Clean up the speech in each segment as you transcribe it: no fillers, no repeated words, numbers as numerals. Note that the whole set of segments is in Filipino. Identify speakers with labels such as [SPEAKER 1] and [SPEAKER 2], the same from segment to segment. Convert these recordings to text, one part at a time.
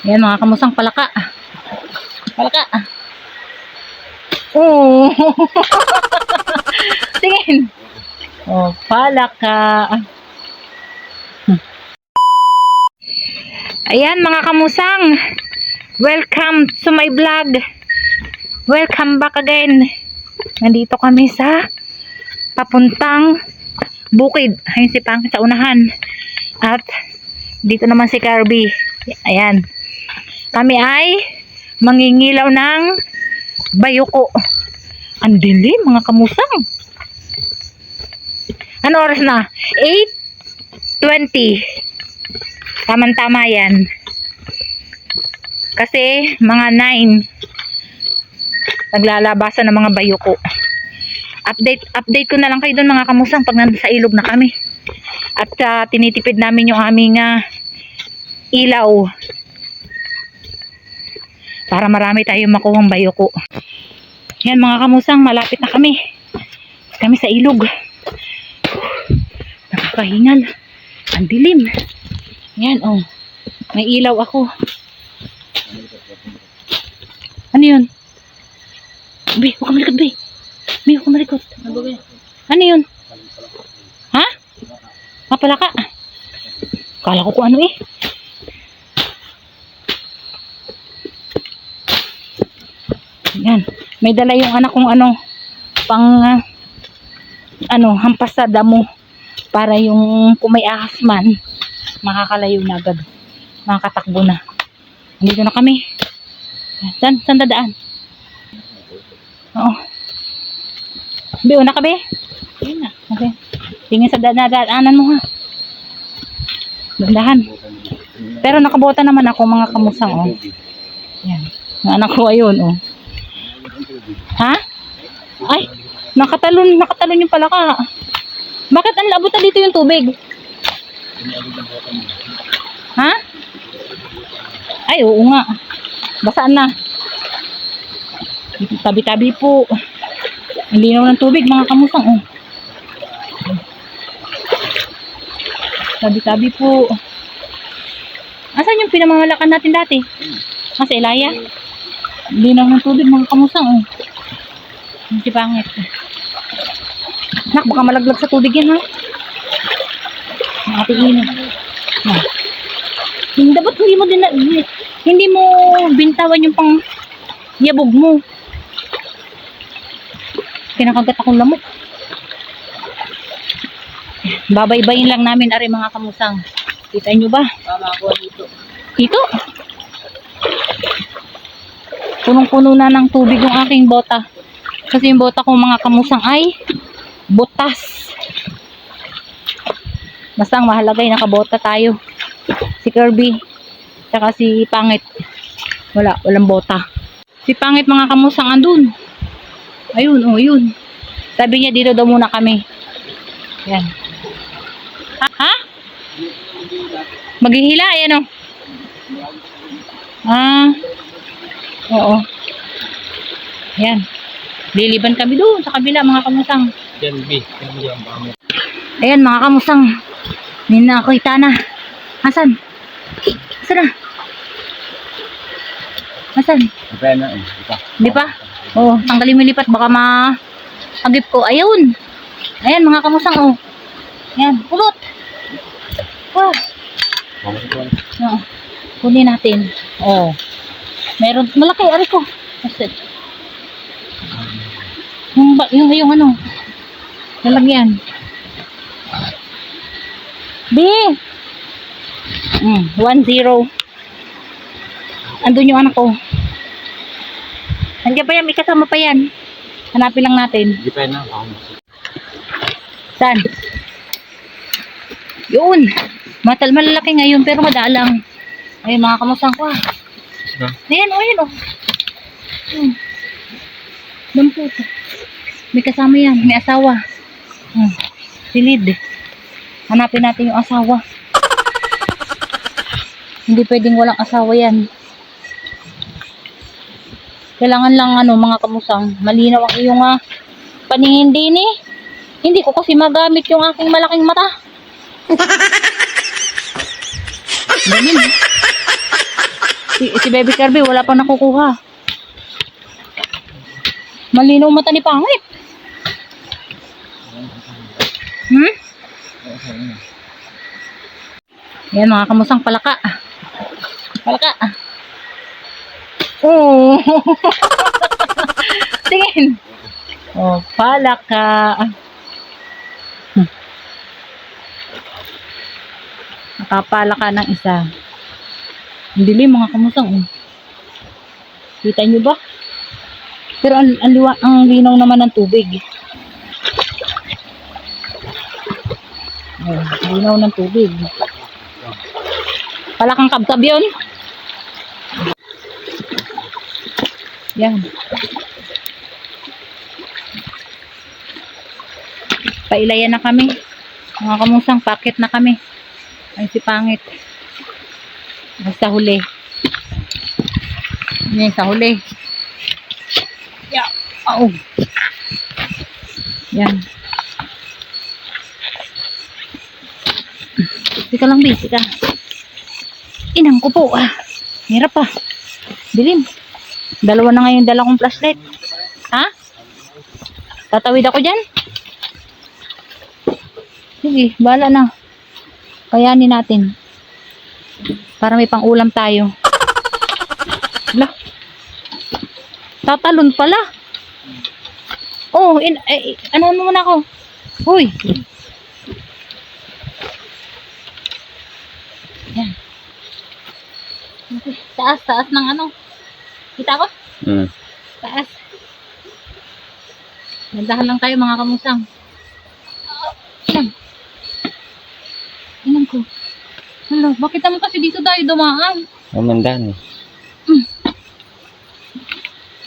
[SPEAKER 1] Yan mga kamusang palaka. Palaka. Oh. Tingin. Oh, palaka. Ayan mga kamusang. Welcome to my vlog. Welcome back again. Nandito kami sa papuntang bukid. Ayun si Pangit sa unahan. At dito naman si Kirby. Ayan. Kami ay mangingilaw ng bayuko. Ang dilim mga kamusang. Ano oras na? 8:20. Tama-tama yan. Kasi mga 9 naglalabasan ng mga bayuko. Update ko na lang kayo doon mga kamusang pag nasa ilog na kami. At tinitipid namin yung aming ilaw para marami tayong makuhang bayuko. Yan mga kamusang, malapit na kami. Kami sa ilog. Nakakahingal. Ang dilim. Yan oh. May ilaw ako. Ano yun? Be, huwag ka malikot, be. Be, huwag ka malikot. Ano yun? Ha? Palaka. Kala ko kung ano eh. Yan. May dala yung anak kong pang hampas sa damo para yung kung may ahas man makakalayo na agad. Makakatakbo na. Nandito na kami. Saan dadaan? Oo. Be, una ka be? Ayun na. Okay. Tingin sa dadaanan mo ha. Dandahan. Pero nakabota naman ako mga kamusang oh. Yan. Ang anak ko ayun oh. Ha? Ay, nakatalon yung palaka. Bakit ang labot na dito yung tubig? Ha? Ay, oo nga. Basaan na. Tabi-tabi po. Ang linaw ng tubig, mga kamusang. Oh. Tabi-tabi po. Asan yung pinamamalakan natin dati? Sa Ilaya? Ang linaw ng tubig, mga kamusang. Oh. Hindi pangit. Nak, baka malaglag sa tubig yan, ha? Makatingin. Dapat hindi mo bintawan yung pang yabog mo. Kinakagat akong lamok. Babaybayin lang namin ari mga kamusang. Kita nyo ba? Tama ako dito. Dito? Punong-puno na ng tubig yung aking bota. Kasi yung bota ko mga kamusang ay butas. Basta ang mahalaga ay nakabota tayo. Si Kirby tsaka si Pangit walang bota. Si Pangit mga kamusang andun. Ayun oh, yun. Sabi niya dito daw muna kami. Yan. Ha? Maghihila ayan oh. Oo. Yan. Liliban kami doon sa kabila mga kamusang. Ayan mga kamusang. May nakakita na. Asan? Asan na? Asan? Hindi pa? Oo, tanggalin mo lipat. Baka agip ko. Ayun. Ayan mga kamusang. Oh. Ayan. Pulot. Wow. No. Kunin natin. Oh. Meron. Malaki. Ari ko. Asan? Yung lalagyan. B. 1-0. Andun yung anak ko. Nandiyan pa yan, may kasama pa yan. Hanapin lang natin. Hindi pa yan. Saan? Yun. Malalaki ngayon pero madalang. Ayun mga kamusang ko. Ayan o, ayan o. Dampot. May kasama yan, may asawa. Silid. Hanapin natin yung asawa. Hindi pwedeng walang asawa yan. Kailangan lang mga kamusang, malinaw ang iyong paningin din eh. Hindi ko kasi magamit yung aking malaking mata. Ganun. Si Baby Kirby, wala pang nakukuha. Malinaw mata ni Pangit. Hmm? Yan mga kamusang palaka. Palaka. Oh. Tingin. Oh, palaka. Nakapalaka ng isa. Ang dilim mga kamusang. Oh. Kita niyo ba? Pero ang linaw naman ng tubig. Oh, linaw ng tubig. Palakang kabkab yun. Yan. Pailayan na kami. Mga kamusang, pakit na kami. Ay si Pangit. Sa huli. Yan, sa huli. Yeah. Oh. Yan. Sika lang, busy ka. Inang ko po. Hirap pa. Dilim. Dalawa na ngayon dala kong flashlight. Ha? Tatawid ako dyan? Sige, bahala na. Kayanin natin. Para may pang-ulam tayo. Hala. Tatalon pala. Oh, ano mo na ako? Uy. Yan. Okay. Taas ng ano. Kita ko? Taas. Nandahan lang tayo mga kamusang. Inan ko. Hello, bakit naman kasi dito tayo dumaan?
[SPEAKER 2] Mamandan eh.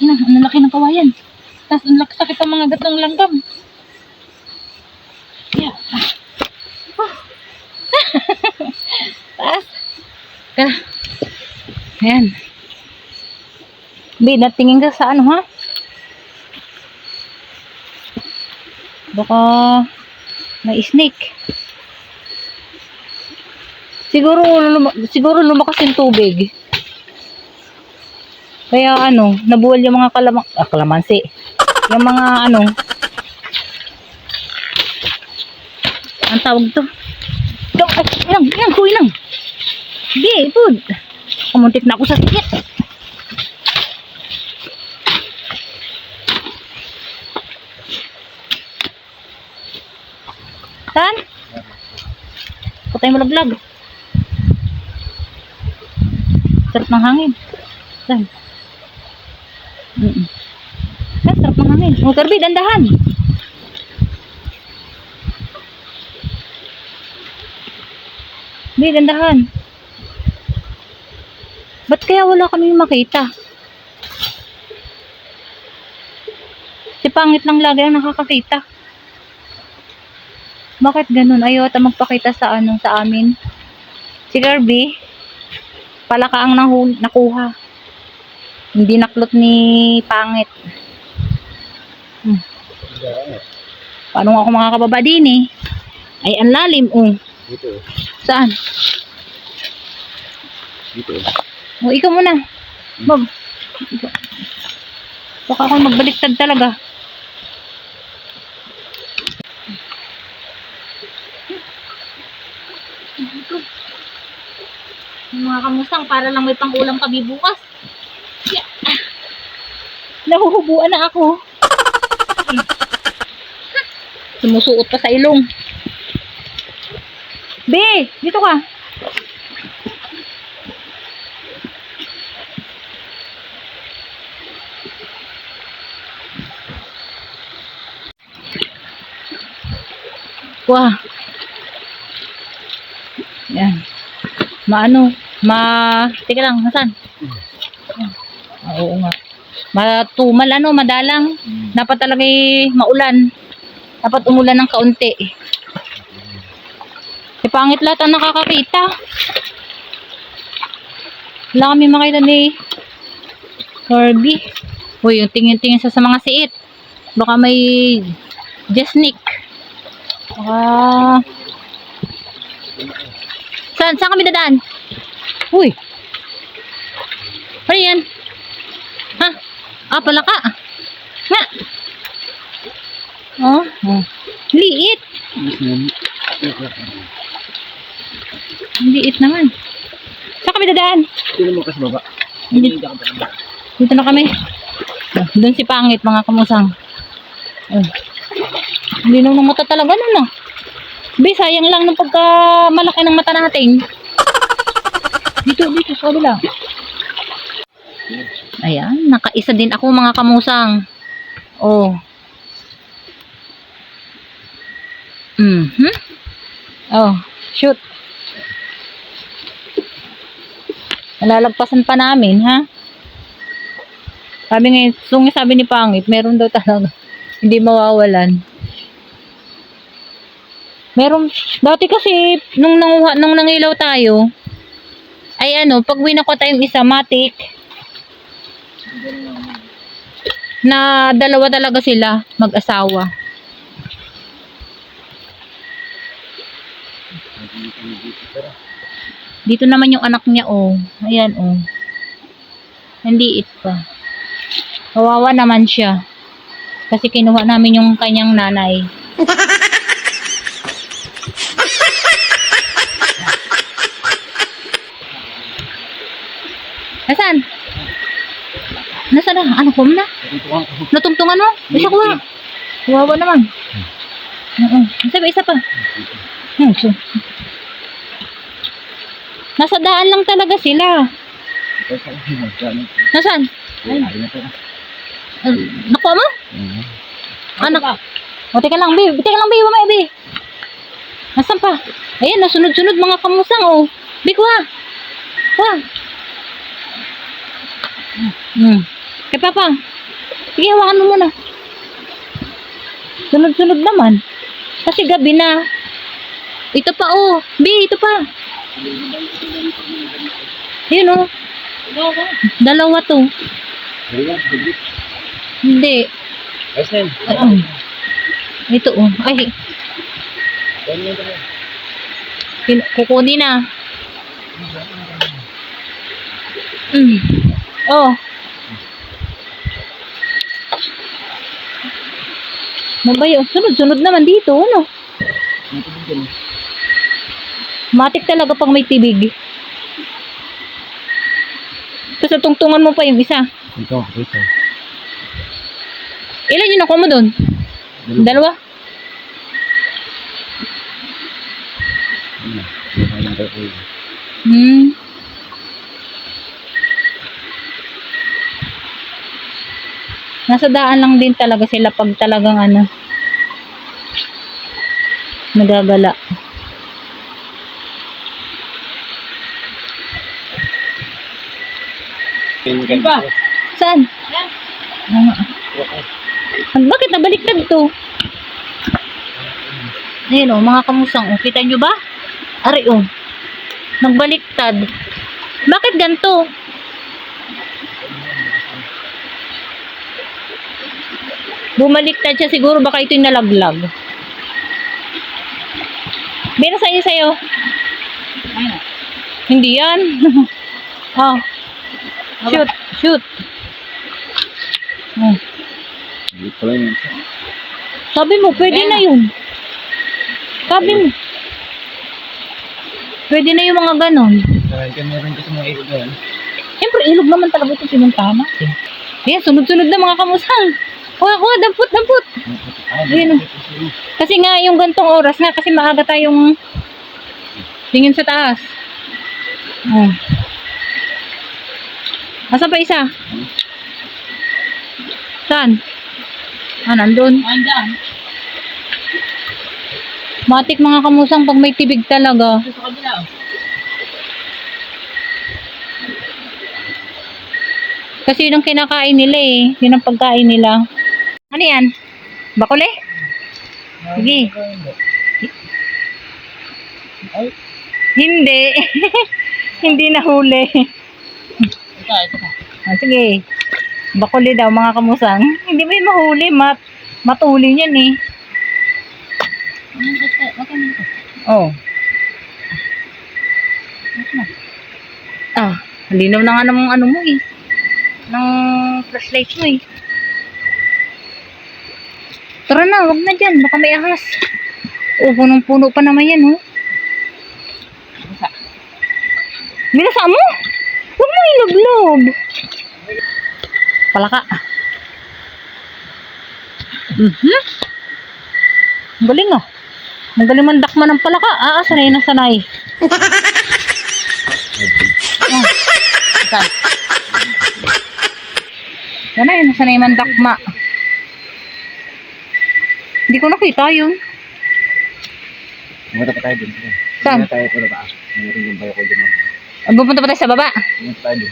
[SPEAKER 1] Inan, ang laki ng kawayan. Tapos ang laki sakit ang mga gatong langgam. Yeah. Taas. Ayan. Bi, natingin ka sa ano ha? Baka may snake. Siguro lumakas yung tubig. Kaya ano, nabuwal yung mga kalamansi. Yung mga ano, ang tawag to. Inang. Hindi, food. Kumuntik na ako sa sikit. Saan? Patay mo laglag. Sarap ng hangin. Saan? Sarap ng hangin. Oh, Kirby, dandahan. Bi, dandahan. Ba't kaya wala kaming makita? Si Pangit lang lagi ang nakakakita. Bakit ganun? Ayaw ata magpakita sa amin. Si Kirby, palaka ang nakuha. Hindi naklot ni Pangit. Paano ako makakababa din eh? Ay, ang lalim
[SPEAKER 2] Dito.
[SPEAKER 1] Saan?
[SPEAKER 2] Dito.
[SPEAKER 1] O, ikaw muna. Bob. Baka ako magbaliktad talaga. Yung mga kamusang, para lang may pang-ulam kami bukas. Yeah. Nahuhubuan na ako. Sumusuot pa sa ilong. Be, dito ka. Wah. Yan. Teka lang, nasaan? Oo nga. Matumal, madalang. Dapat talaga maulan. Dapat umulan ng kaunti. Si Pangit lahat ang nakakakita. Wala kami makita ni Kirby. Uy, yung tingin-tingin sa mga siit. Baka may jesnik. Saan kami dadaan? Uy. Ano yan? Ha? Ah, palaka. Nga. Oh, oh. Liit. Liit naman. Saan kami dadaan?
[SPEAKER 2] Sino mo kasi baba?
[SPEAKER 1] Dito na kami. Oh, doon si Pangit, mga kamusang. Oh. Hindi nung mata talaga nun ah. Bi, sayang lang ng pagka malaki ng mata natin. Dito, sa kabila. Ayan, nakaisa din ako mga kamusang. Oh. Oh, shoot. Nalalagpasan pa namin, ha? Sabi ni Pangit, meron daw talaga. Hindi mawawalan. Meron, dati kasi, nung nangilaw tayo, ay ano, pag winako tayong isa, matik, na dalawa talaga sila, mag-asawa. Dito naman yung anak niya, oh. Ayan, oh. Nandiit pa. Kawawa naman siya. Kasi kinuha namin yung kanyang nanay. Nasaan? Nasaan na? Ano ko na? Natungtungan mo? Isa ko ha. Kawawa naman. Isa pa. Nasa daan lang talaga sila. Nasaan? Nakuha mo? Anak. O, teka lang, Bi. Mamaya, Bi. Nasaan pa? Ayan, nasunod-sunod mga kamusang, oh. Bi, kuha. Kay Papa. Sige, hawakan mo muna. Sunod-sunod naman. Kasi gabi na. Ito pa, oh. Bi, ito pa. Yun, oh. Dalawa to. Hindi. Ito, oh. Ay. Kukunin na. Oh. Mabayo. Sunod-sunod naman dito, ano? Matik talaga pag may tibig. Tapos tungtungan mo pa yung isa.
[SPEAKER 2] Ito.
[SPEAKER 1] Ilan yun ako mo doon? Dalawa? Nasa daan lang din talaga sila pag talagang ano, nagagala. Saan? Bakit nabaliktad to? Ayan o, mga kamusang. O, kita nyo ba? Ari o. Nagbaliktad. Bakit ganito? Bumaliktad siya siguro. Baka ito yung nalaglag. Bina sa'yo. Hindi yan. Oh. Shoot. Oh. Sabi mo, pwede na yun. Sabi mo. Pwede na yung mga ganon. Siyempre, ilog naman talaga ito pinuntahan natin. Ayan, sunod-sunod na mga kamusang. Kuha, dampot. Ayan. Kasi nga, yung gantong oras nga, kasi maaga tayong tingin sa taas. Oh. Asan pa isa? Saan? Nandun. Andyan. Matik mga kamusang pag may tibig talaga. Sa kabila. Kasi yun ang kinakain nila eh. Yun ang pagkain nila. Ano yan? Bakule? Sige. Hindi. Hindi nahuli. Sige. Bakuli daw mga kamusang. Hindi ba yung mahuli? Matuli yan eh. Oh. Linaw na nga namang ano mo eh. ng flashlight mo eh. Tara na, wag na dyan. Baka may ahas. Oh, punong-puno pa naman yan, oh. Binasa mo? Huwag mo ilog-log. Palaka. Ang galing ah. Ang galing mandakma ng palaka. Sanay na sanay. Sanay na sanay mandakma. Hindi ko nakita yun.
[SPEAKER 2] Pumunta pa tayo dun.
[SPEAKER 1] Saan?
[SPEAKER 2] Pumunta tayo po na ba? Mayroon yung bayo ko dun.
[SPEAKER 1] Pupunta pa tayo sa baba.
[SPEAKER 2] Pumunta tayo dun.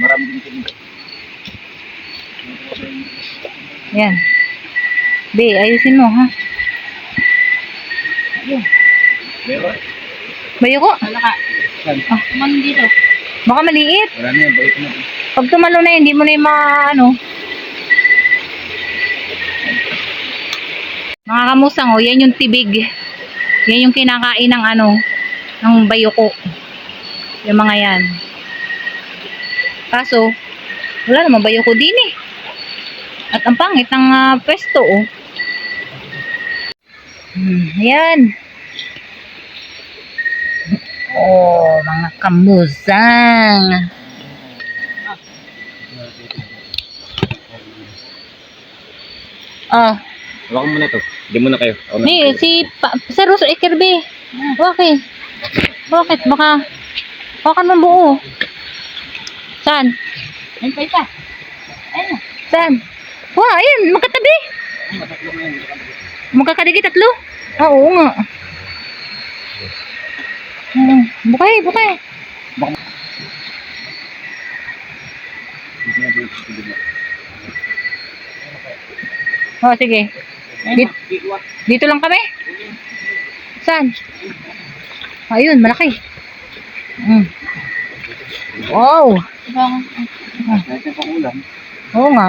[SPEAKER 2] Marami din dito.
[SPEAKER 1] Yan. Be, ayusin mo ha. Bayo ko.
[SPEAKER 2] Saan?
[SPEAKER 1] Tumalon dito. Baka maliit.
[SPEAKER 2] Wala na yan. Bayo ko na.
[SPEAKER 1] Pag tumalon na yun, hindi mo na yung mga kamusang, oh, yan yung tibig. Yan yung kinakain ng ng bayoko. Yung mga yan. Kaso, wala naman bayoko din eh. At ang pangit ng pwesto, oh. Yan. Oh, mga kamusang. Oh.
[SPEAKER 2] Hawakan mo na to. Hindi mo na kayo. Ako na.
[SPEAKER 1] Ni, si Rose Kirby. Bakit? Bakit? Baka hawakan mo buo. Saan? Ayun pa isa. Ayun. Saan? Wah, ayun. Magkatabi. Magkakadigi tatlo? Oo nga. Bukay, bukay. Oh, sige. Dito lang kami? Saan? Ayun, malaki. Wow.
[SPEAKER 2] Ito pang ulam.
[SPEAKER 1] Oo nga.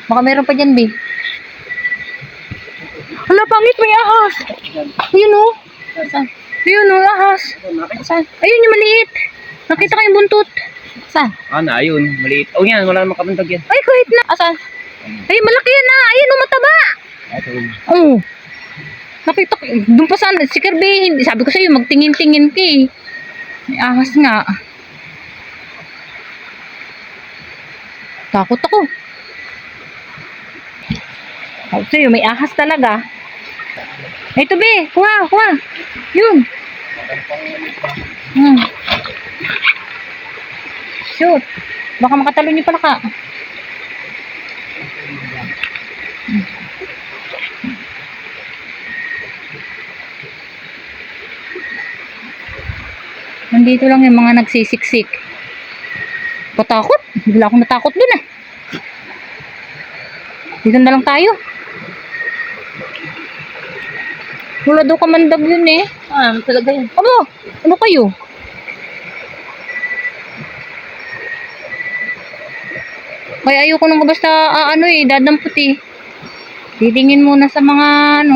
[SPEAKER 1] Baka meron pa dyan, B. Hala, pangit, may ahas. Ayun, oh. Ayun, oh, ahas. Saan? Ayun, yung maliit. Nakita ko yung buntot. Saan?
[SPEAKER 2] Na, ayun. Maliit. Oh, yan. Wala namang kabantag yan.
[SPEAKER 1] Ay, kahit na. Asan? Ay, malaki yan na. Ayun, oh, mataba.
[SPEAKER 2] Ito.
[SPEAKER 1] Oo. Nakita ko. Doon pa sana. Si Kirby, sabi ko sa'yo, magtingin-tingin ka eh. May ahas nga. Takot ako. Sabi ko sa'yo, may ahas talaga. Ito, be. Kuha, kuha. Yun. Shoot. Baka makatalon yung palaka. Nandito lang yung mga nagsisiksik. Patakot. Bigla akong natakot dun ah. Dito na lang tayo. Wala daw kamandag yun eh. Talaga yun. Ano kayo? Kaya ayoko nang basta dadampot eh. Titingin muna sa mga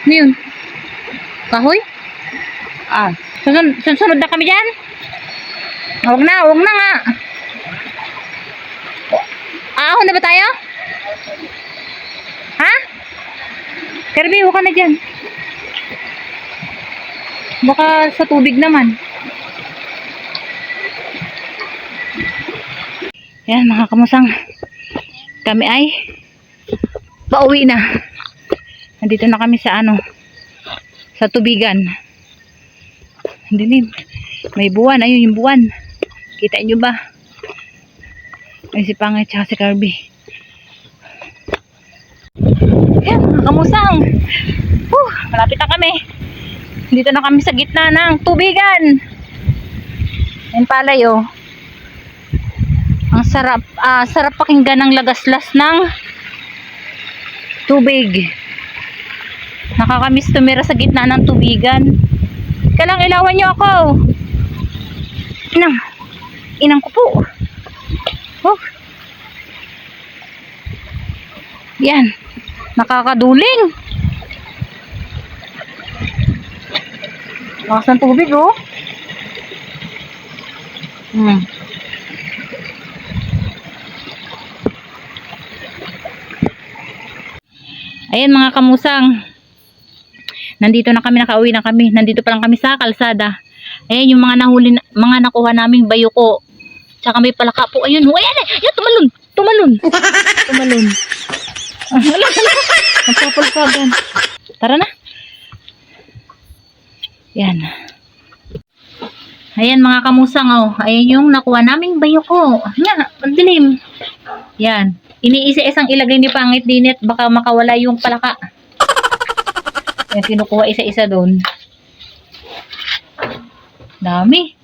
[SPEAKER 1] Ano yun? Kahoy? Susunod na kami dyan? Huwag na nga. Ahon na ba tayo? Ha? Kirby, huwag ka na dyan. Baka sa tubig naman. Yan mga kamusang, kami ay pauwi na. Nandito na kami sa sa tubigan. Dilim. May buwan, ayun yung buwan. Kita nyo ba? Ay si Pangay tsaka si Kirby. Yan mga kamusang. Malapit na kami. Dito na kami sa gitna ng tubigan. Yan palay oh. Ang sarap, sarap pakinggan ng lagaslas ng tubig. Nakakamiss tumira sa gitna ng tubigan. Kailang ilawan niyo ako. Inang ko po. Yan. Nakakaduling. Lakas ng tubig, oh. Hmm. Ayan mga kamusang. Nandito na kami, nakauwi na kami. Nandito pa lang kami sa kalsada. Ayan yung mga nahuli, mga nakuha naming bayuko. Tsaka may palaka po. Ayun, ayan, ayan, tumalon. Tumalon. Tumalon. Nagpapalkagan. Tara na. Yan. Ayan mga kamusang, oh. Ayan yung nakuha naming bayuko. Yan, ang dilim. Yan. Iniisa-isang ilagay ni Pangit Dinit. Baka makawala yung palaka. Yan, kinukuha isa-isa doon. Dami.